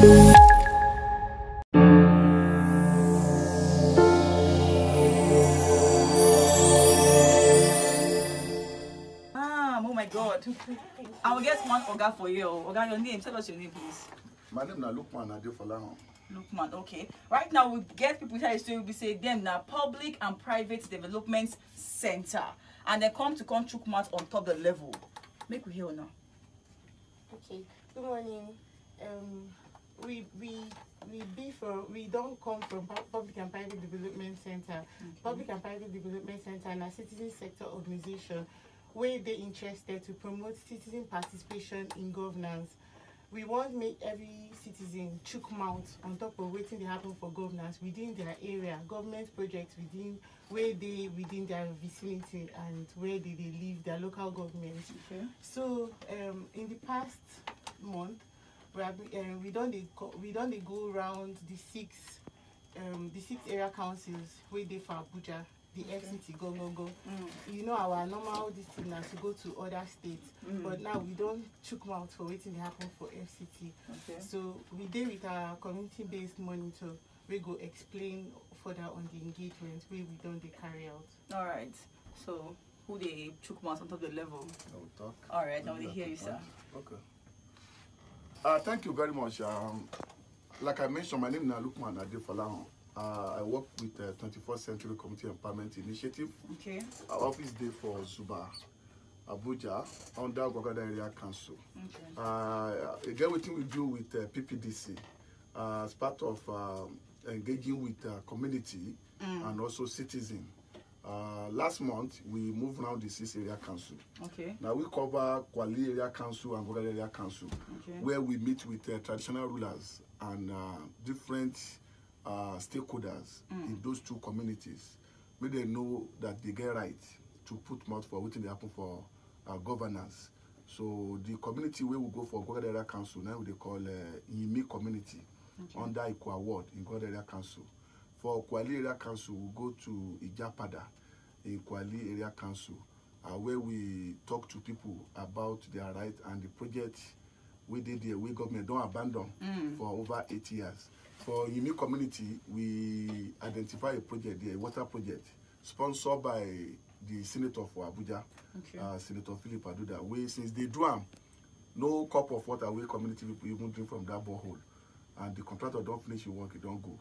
Oh my God. I will get one Oga for you. Oga, your name. Tell us your name, please. My name is Lukman Adekunle. Lukman, okay. Right now, we get people here to be say them now Public and Private Development Center. And they come Chukmat on top the level. Make we hear now. Okay. Good morning. We don't come from Public and Private Development Center. Public and Private Development Center and a citizen sector organization where they interested to promote citizen participation in governance. We want to make every citizen chook mouth on top of waiting they happen for governance within their area, government projects within their vicinity and where they live, their local government. Okay. So in the past month, we don't go around the six area councils where they for Abuja. The FCT go. You know our normal this thing now to go to other states, but now we don't chook mouth for waiting to happen for FCT. Okay. So we did with our community-based monitor. We go explain further on the engagement where we don't carry out. All right. So who they chook mouth on top of the level? I will talk. All right. Now they hear you, sir. Okay. Thank you very much. Like I mentioned, my name is Lukman Adekunle. I work with the 21st Century Community Empowerment Initiative. Okay. Our office day for Zuba, Abuja, under Gwagwada Area Council. Okay. Again, what we do with PPDC as part of engaging with community and also citizen. Last month, we moved around the 6 area council. Okay. Now we cover Kwali Area Council and Gwagwada Area Council, where we meet with traditional rulers and different stakeholders in those two communities, may they know that they get right to put mouth for what they happen for governance. So the community where we go for Gwagwada Area Council now they call Yimi community under Ikwa Ward in Gwagwada Area Council. For Kwali Area Council we go to Ijapada in Kwali Area Council where we talk to people about their right and the project we did there, we government don't abandon for over 8 years. For Yimi community, we identify a project there, a water project, sponsored by the Senator for Abuja, Senator Philip Aduda. We, since they do no cup of water we community people even drink from that borehole. And the contractor don't finish your work, it don't go.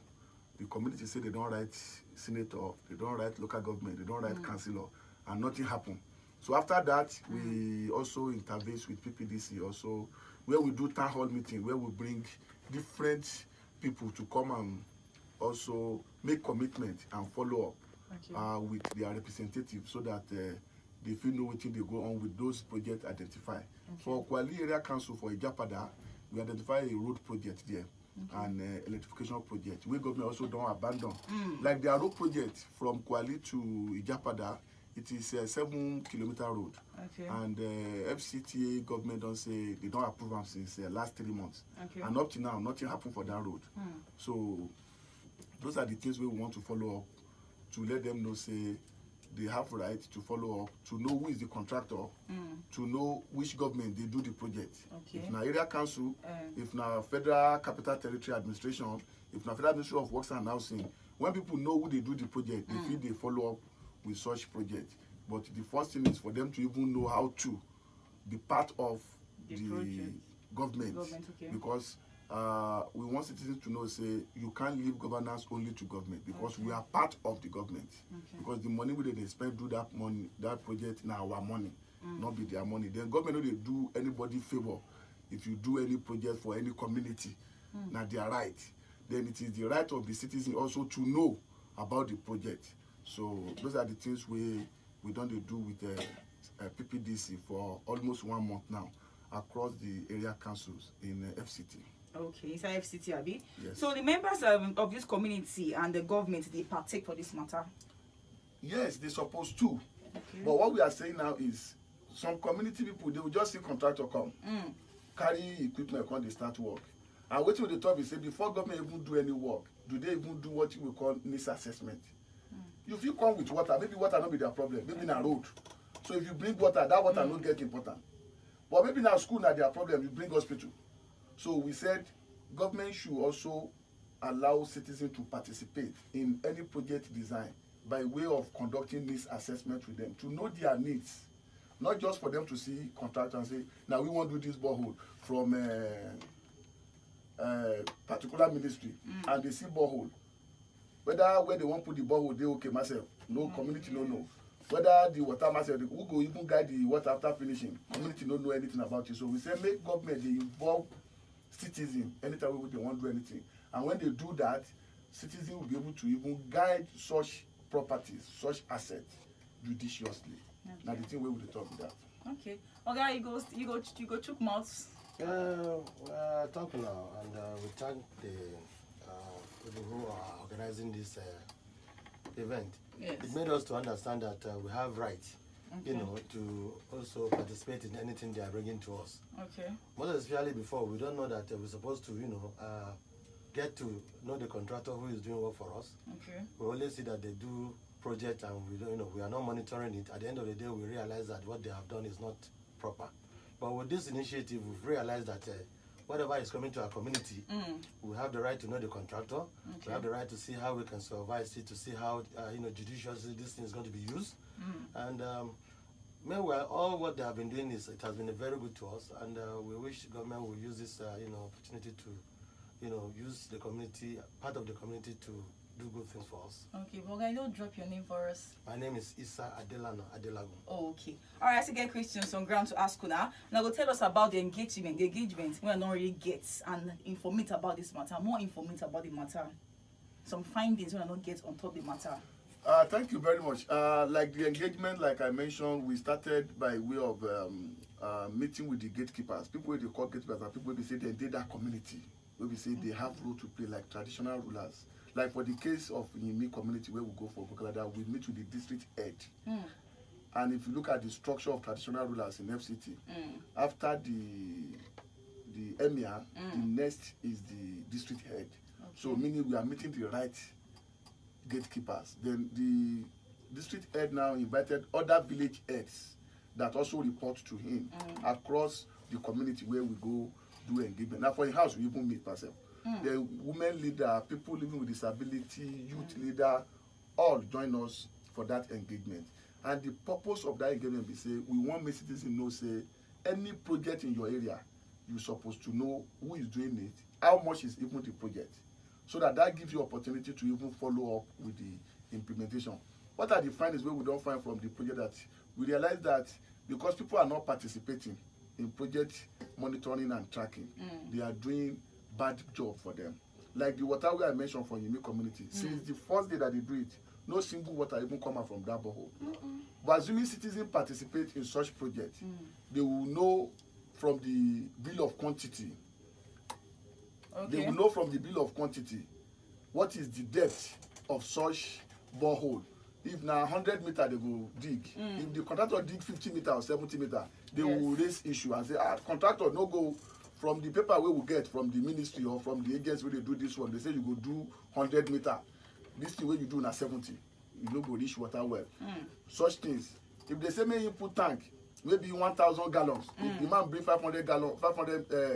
The community say they don't write senator, they don't write local government, they don't write councillor, and nothing happened. So after that, we also intervene with PPDC also, where we do town hall meeting, where we bring different people to come and also make commitment and follow up with their representatives so that they feel know what they go on with those projects identified. For Kwali Area Council for Ijapada, we identify a road project there and electrification project. We government also don't abandon. Like the road project from Kwali to Ijapada, it is a 7-kilometer road. And FCTA government don't say they don't approve them since last 3 months. And up to now, nothing happened for that road. So those are the things we want to follow up to let them know say they have right to follow up, to know who is the contractor, to know which government they do the project. If na area council, if na federal capital territory administration, if na federal ministry of works and housing, when people know who they do the project, they feel they follow up with such project. But the first thing is for them to even know how to be part of the government because we want citizens to know say you can't leave governance only to government because we are part of the government because the money we they spend do that money that project now our money not be their money. Then government no they do anybody favor if you do any project for any community now they are right. Then it is the right of the citizen also to know about the project. So those are the things we don't do with PPDC for almost 1 month now across the area councils in FCT. Okay, inside FCT, Abi. Yes. So the members of this community and the government, they partake for this matter? Yes, they're supposed to. But what we are saying now is some community people, they will just see contractor come, carry equipment, come they start work. And what with the top is say before government even do any work, do they even do what we call needs assessment? If you come with water, maybe water not be their problem, maybe in a road. So if you bring water, that water not get important. But maybe now school not their problem, you bring hospital. So we said government should also allow citizens to participate in any project design by way of conducting needs assessment with them, to know their needs, not just for them to see contract and say, now we want to do this borehole from particular ministry, and they see borehole. Whether where they want to put the borehole, they okay myself, no community no know. Whether the water myself, who go even guide the water after finishing, community don't know anything about it. So we say make government they involve citizens anytime they want to do anything. And when they do that, citizens will be able to even guide such properties, such assets judiciously. Okay. Now the thing we will talk about. Okay. Okay, you go chook mouths. We're talking now, and we thank the people who are organizing this event. Yes. It made us to understand that we have rights, okay, you know, to also participate in anything they are bringing to us. Okay. Most especially before, we don't know that we're supposed to, you know, get to know the contractor who is doing work for us. Okay. We always see that they do project and we don't, you know, we are not monitoring it. At the end of the day, we realize that what they have done is not proper. But with this initiative, we've realized that whatever is coming to our community, we have the right to know the contractor. Okay. We have the right to see how we can supervise it, to see how, you know, judiciously this thing is going to be used. And meanwhile, all what they have been doing is, it has been very good to us, and we wish government will use this, you know, opportunity to, you know, use the community, part of the community, to do good things for us. Okay, but can you drop your name for us? My name is Issa Adelano Adelagun. Oh, okay. All right, I get questions on ground to ask you now. Now, go tell us about the engagement. The engagement we are not really get and informate about this matter. More informate about the matter. Some findings we are not get on top of the matter. Thank you very much. Like the engagement, like I mentioned, we started by way of meeting with the gatekeepers. People who they call gatekeepers are people who say they did that community, where we say they have role to play, like traditional rulers. Like for the case of Yimi community where we go for Bukalada, we meet with the district head. And if you look at the structure of traditional rulers in FCT, after the emir, the next is the district head. Okay. So meaning we are meeting the right gatekeepers. Then the district head now invited other village heads that also report to him across the community where we go do engagement. Now for the house, we even meet ourselves. The women leader, people living with disability, youth leader, all join us for that engagement. And the purpose of that engagement is say we want make citizens know say any project in your area, you're supposed to know who is doing it, how much is even the project, so that gives you opportunity to even follow up with the implementation. What are the findings where we don't find from the project? That we realize that because people are not participating in project monitoring and tracking, they are doing bad job for them. Like the water where I mentioned for Yimi community, since the first day that they do it, no single water even come out from that borehole. But assuming citizens participate in such projects, they will know from the bill of quantity. Okay. They will know from the bill of quantity what is the depth of such borehole. If now 100 meters they go dig, if the contractor dig 50 meters or 70 meters, they will raise issue and say, contractor no go. From the paper we will get from the ministry or from the agents where they do this one, they say you go do 100 meters. This thing where you do na 70, you no go reach water well. Such things. If they say may you put tank, maybe 1,000 gallons. If the man bring 500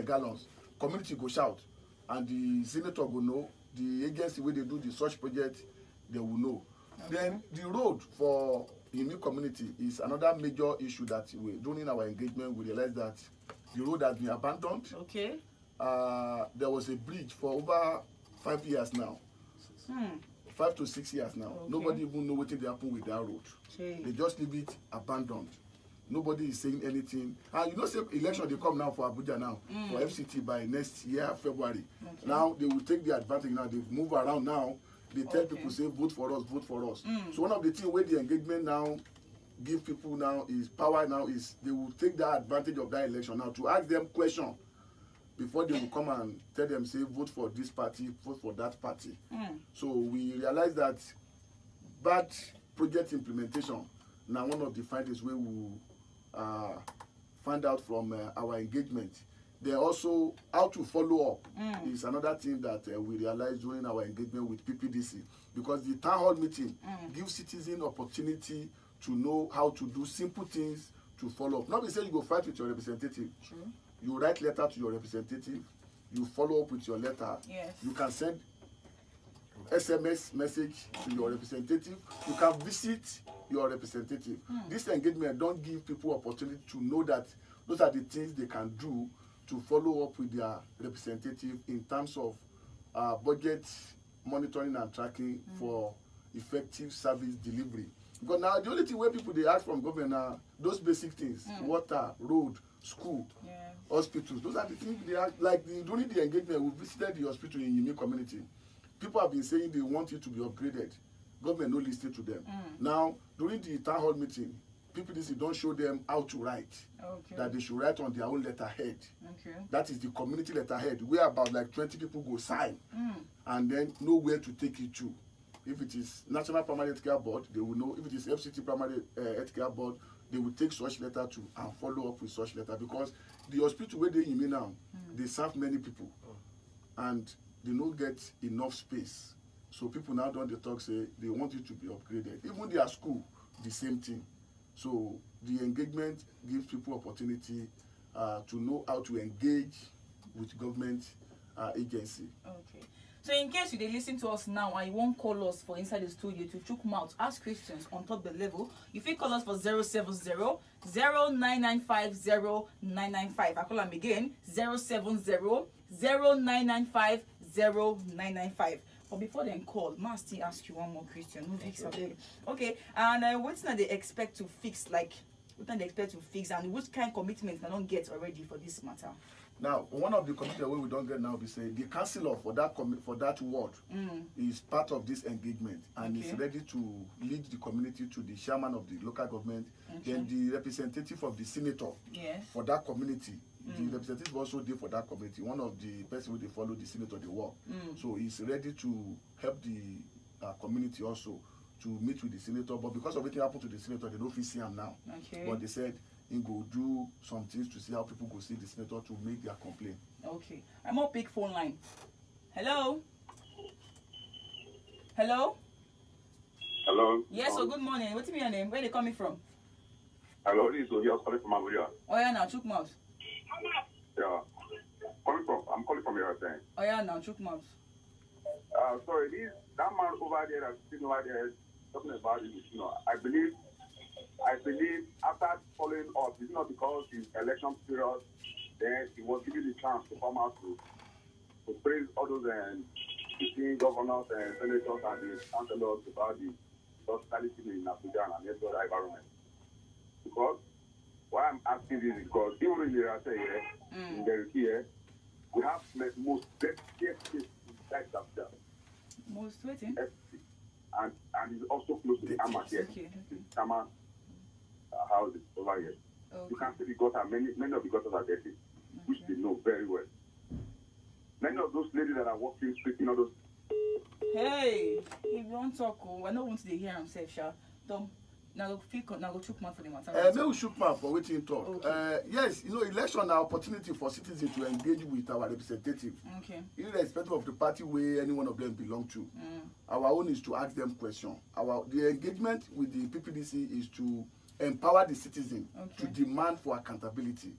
gallons, community go shout, and the senator go know. The agency where they do the such project, they will know. Okay. Then the road for the new community is another major issue that during our engagement we realized that the road has been abandoned. Okay. There was a bridge for over 5 years now. 5 to 6 years now. Okay. Nobody even know what they happen with that road. Okay. They just leave it abandoned. Nobody is saying anything. And you know, say election they come now for Abuja now, for FCT by next year, February. Okay. Now they will take the advantage now. They move around now. They tell people, say, vote for us, vote for us. So one of the things where the engagement now give people now is power now is they will take that advantage of that election now to ask them questions before they will come and tell them, say, vote for this party, vote for that party. So we realize that bad project implementation now one of the findings we will find out from our engagement. Then also how to follow up is another thing that we realized during our engagement with PPDC, because the town hall meeting gives citizens opportunity to know how to do simple things to follow up. Not be say you go fight with your representative. You write letter to your representative, you follow up with your letter. Yes. You can send SMS message to your representative. You can visit your representative. This engagement don't give people opportunity to know that those are the things they can do to follow up with their representative in terms of budget monitoring and tracking for effective service delivery. Because now the only thing where people they ask from government are those basic things: water, road, school, hospitals. Those are the things they ask. Like during the engagement, we visited the hospital in Yumi community. People have been saying they want it to be upgraded. Government no listening to them. Now during the town hall meeting, people don't show them how to write. That they should write on their own letterhead. That is the community letterhead, where about like 20 people go sign, and then know where to take it to. If it is National Primary Health Care Board, they will know. If it is FCT Primary Health Care Board, they will take such letter to and follow up with such letter, because the hospital where they in now, they serve many people, and they don't get enough space. So people now don't talk say they want it to be upgraded. Even their school, the same thing. So the engagement gives people opportunity to know how to engage with government agency. Okay. So in case you dey listen to us now and you won't call us for inside the studio to chook mouth, ask questions on top the level, you fit call us for 070-0995-0995. I call them again, 070-0995-0995. But before then call, must still ask you one more question. Okay, and what do they expect to fix? Like, what do they expect to fix, and which kind of commitment they don't get already for this matter? Now, one of the commitments we don't get now, we say the councillor for that ward is part of this engagement, and is ready to lead the community to the chairman of the local government, then the representative of the senator for that community. The representative also did for that community. One of the person who they follow the senator they work. So he's ready to help the community also to meet with the senator. But because of what happened to the senator, they don't feel see him now. But they said he go do some things to see how people go see the senator to make their complaint. Okay. I'm on big phone line. Hello. Hello. Hello. Yes. So good morning. What's your name? Where are they coming from? Hello. This is Oya calling from Abuja. Oh yeah, now chook mouth. Yeah. I'm calling from your thing. Oh yeah, now chook mouth. Sorry, that man over there that's sitting over there talking about it, I believe after following up, it's not because it's election period, then he was given the chance to come out to praise all those sitting governors and senators and the councillors about the hospitality in Abuja and the environment. Because why I'm asking this is because even in the in the here, we have most best cases inside Abuja. Most waiting? And it's also close to the Ama here. Ama houses over here. You can see the gutter, many of the gutters are dirty, which they know very well. Many of those ladies that are walking, speaking all those. Hey, if you want to talk, I don't want to hear himself, Sha. Now go chook mouth for the matter. No chook mouth for waiting talk. Okay. Yes, election are opportunity for citizens to engage with our representative. Okay. Irrespective of the party where any one of them belong to. Our own is to ask them questions. The engagement with the PPDC is to empower the citizen to demand for accountability.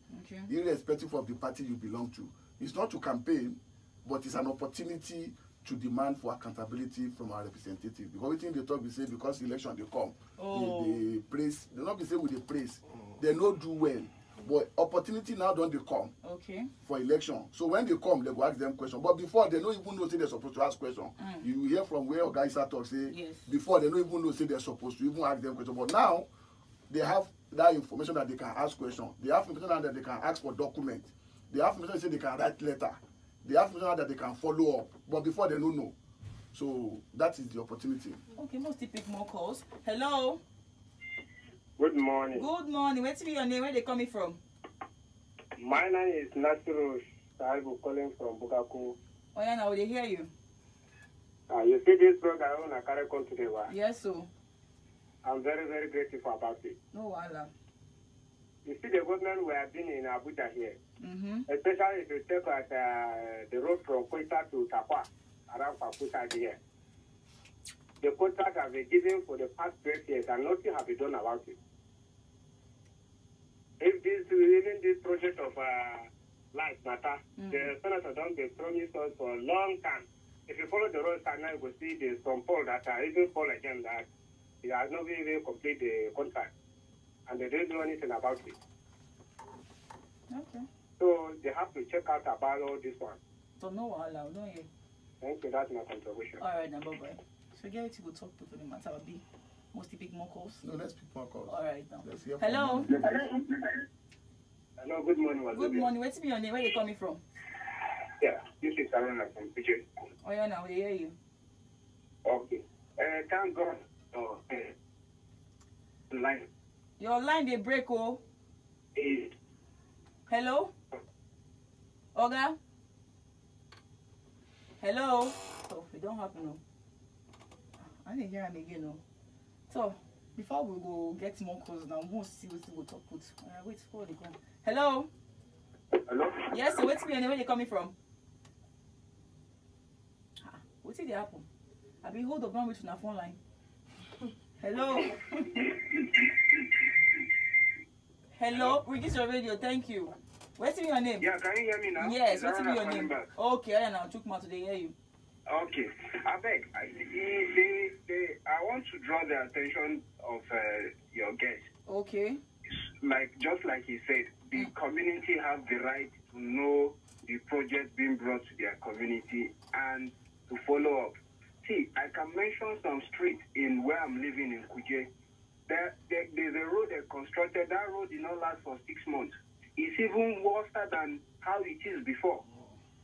Irrespective of the party you belong to. It's not to campaign, but it's an opportunity to demand for accountability from our representative. Because everything they talk, we say because election they come, they praise. They not be say with the praise. They no do well, but opportunity now don't they come for election. So when they come, they go ask them questions. But before they don't even know say they're supposed to ask questions. You hear from where guys are talk say before they don't even know say they're supposed to even ask them questions. But now they have that information that they can ask questions. They have information that they can ask for documents. They have information that say they can write letter. They have information that they can follow up, but before they don't know. So that is the opportunity. Okay, most pick more calls. Hello. Good morning. Good morning. What's your name? Where they coming from? My name is Nasiru Saibu, calling from Bukaku. Oh yeah, now they hear you. You see this program on a carry on today, right? Yes, sir. I'm very, very grateful about it. No, Allah. You see the government we have been in Abuja here, especially if you take at the road from Koita to Takwa, around Pakuta here. The contract have been given for the past 12 years and nothing have been done about it. If even this project of light matter. The senator don't be promised us for a long time. If you follow the road now, you will see there's some poll that are even poll again that he has not even complete the contract. And they don't do anything about it. Okay. So they have to check out about all this one. So no allow, don't you? Thank you, that's my contribution. Alright, now bye bye. So get it to go talk to the matter be mostly pick more calls. No, let's pick more calls. Alright now. Let's hear from Hello. you. Hello, good morning. Good morning. What's your name? Where you coming from? Yeah, this is Aaron from PJ. Oh yeah, now we hear you. Okay. Thank God. Oh, line. Your line they break oh. Hello? Oga? Hello? Oh, it don't happen no. I didn't hear him again no. So before we go get more calls now, we'll see what we talk with. Wait for the call. Hello? Hello? Yes, so what's your name? Where you coming from? What's it happen? I be hold up one with your phone line. Hello? Hello? Reduce your radio, thank you. What's your name? Yeah, can you hear me now? Yes, what's your name? Okay, I now took my today, hear you. Okay. I beg. I want to draw the attention of your guest. Okay. Just like he said, the community have the right to know the project being brought to their community and to follow up. See, I can mention some streets in where I'm living in Kuje. There's a road they constructed. That road did not last for 6 months. It's even worse than how it is before.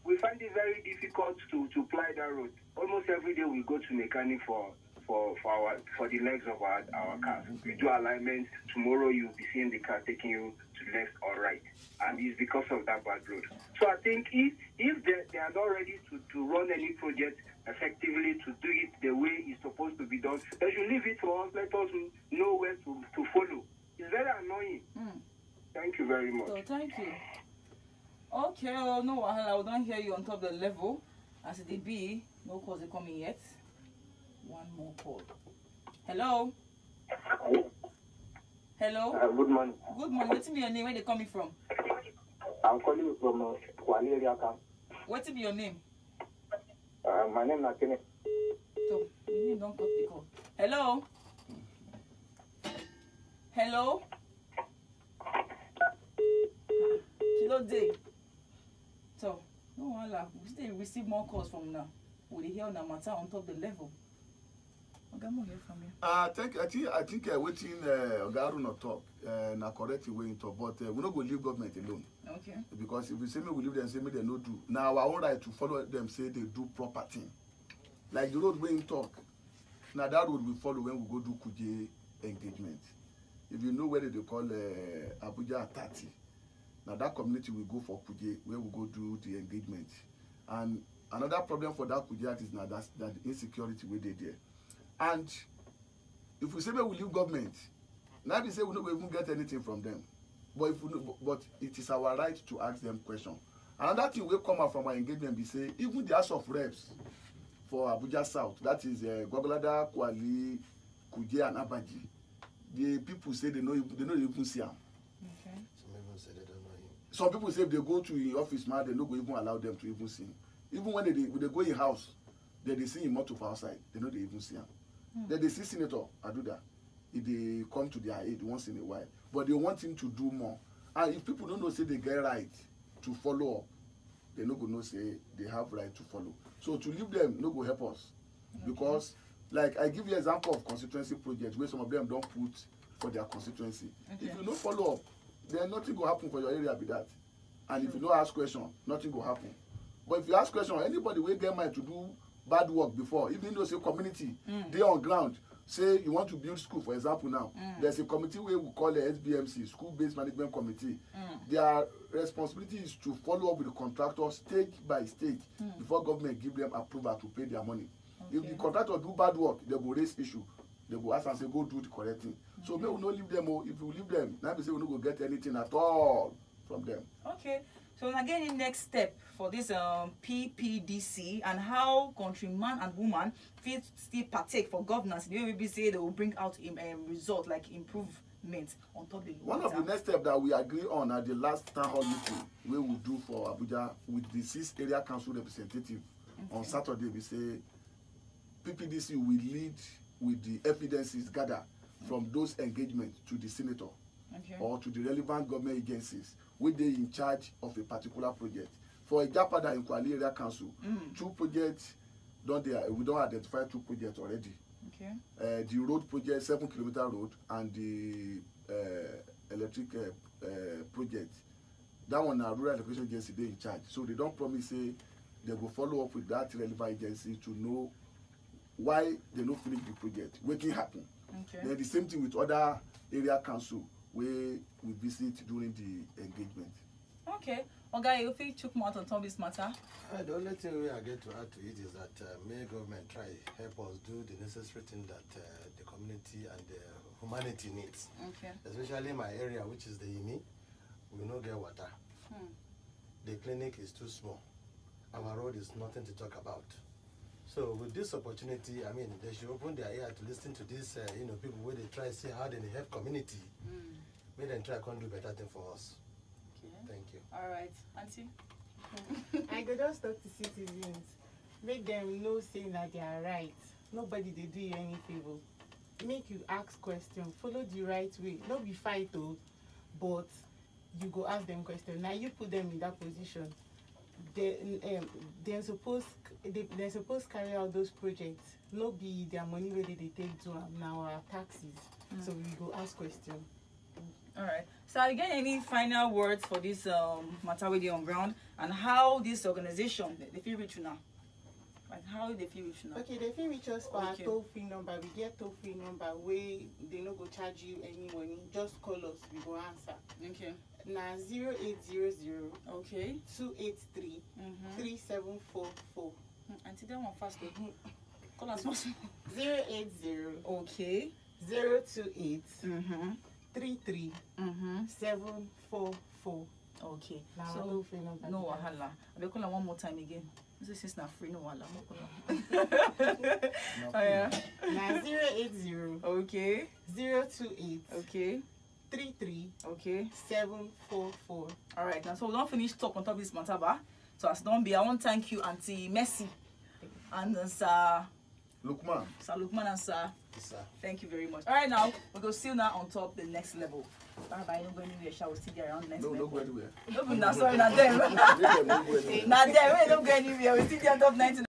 We find it very difficult to ply that road. Almost every day we go to mechanic for the legs of our cars. We do alignment. Tomorrow you'll be seeing the car taking you to left or right. And it's because of that bad road. So I think if they are not ready to run any project effectively, to do it the way it's supposed to be done, they should leave it for us. Let us know where to follow. It's very annoying. Thank you very much. So thank you. Okay, oh, no, I don't hear you on top of the level. As it be, no calls are coming yet. One more call. Hello? Hello? Good morning. Good morning. What's your name? Where they coming from? I'm calling you from Kwale area. What's your name? My name is Kenneth. So, you don't cut the call. Hello? Hello? Kilo day. So, no one we still receive more calls from now. We hear on the matter on top of the level. Okay, I'm hear from you. I think waiting Ogaru not talk na correct way in talk, but we not go leave government alone. Okay. Because if we say me we leave them, say me they no do. Now our own right to follow them say they do proper thing. Like the road way in talk. Now that road we follow when we go do Kuje engagement. If you know where they call Abuja 30. Now that community will go for Kuje where we go do the engagement. And another problem for that Kuje is now that the insecurity where they there. And if we say we leave government, now we say we don't even get anything from them. But it is our right to ask them questions. Another thing will come out from our engagement be say even the House of Reps for Abuja South, that is Gwagwalada, Kwali, Kuje and Abaji, the people say they don't even see him. Okay. Some people say they don't know him. Some people say if they go to the office, man, they don't even allow them to even see him. Even when they go in house, they see him out of outside. They know they even see him. Then they see Senator Aduda. If they come to their aid once in a while, but they want him to do more. And if people don't know, say they get right to follow up, they no go know say they have right to follow. So to leave them no go help us, because like I give you example of constituency projects where some of them don't put for their constituency. If you no follow up, then nothing go happen for your area be that. And if you no ask question, nothing go happen. But if you ask question, anybody will get mind to do bad work before, even though say community, they on ground. Say you want to build school, for example now, there's a committee where we call the SBMC, School-Based Management Committee. Their responsibility is to follow up with the contractors stage by stage before government give them approval to pay their money. If the contractor do bad work, they will raise issue. They will ask and say, go do the correct thing. So we will not leave them. If we leave them, now we say we will not go get anything at all from them. Okay. So again, the next step for this PPDC and how countryman and woman fit still partake for governance. The way we say they will bring out a result like improve meant on top the one of the next steps that we agree on at the last town hall meeting we will do for Abuja with the 6 area council representative on Saturday. We say PPDC will lead with the evidences gathered from those engagements to the senator or to the relevant government agencies where they in charge of a particular project. For Ijapada in Kwali area council, 2 projects we don't identify 2 projects already. The road project, 7-kilometer road, and the electric project. That one are rural education agency they in charge. So they don't promise say they will follow up with that relevant agency to know why they don't finish the project. What can happen? Then the same thing with other area council where we visit during the engagement. Okay. Okay, if you took more on top of this matter. The only thing we are going to add to it is that may government try help us do the necessary thing that the community and the humanity needs. Especially in my area, which is the IMI, we don't get water. The clinic is too small. Our road is nothing to talk about. So with this opportunity, I mean, they should open their ear to listen to this, people where they try to see how they help community. May them try to do better thing for us. Thank you. All right, Auntie. I could just talk to citizens, make them know saying that they are right. Nobody they do you any favor. Make you ask questions, follow the right way. Not be fight though, but you go ask them questions. Now you put them in that position. They're supposed carry out those projects. Not be their money where they take to now our taxes. So we go ask questions. All right. So again, any final words for this matter with you on ground and how this organization they feel reach you now? Like how they feel reach you now? Okay, they feel reach us for our toll-free number. We get toll-free number where they no go charge you any money. Just call us, we go answer. Okay. Now 0800 okay 283 3744. Until that one fast. Call us once. 080 okay 028 33 744. Okay. Now so no wahala. I will call her one more time again. This is not free, no wahala. Oh yeah. Now 080 okay 028 okay 33 okay 744. All right. Now so we don't finish talk on top of this matter, but so as don't be, I want to thank you, Auntie Mercy and Sir Lukman. Sir Lukman and Sir. Yes, sir. Thank you very much. All right, now we go still now on top the next level. Bye bye. Don't go anywhere. Shall we still get around next level? No, don't go anywhere. No, sorry, not them. Not them. Don't go anywhere. We still get on top 99.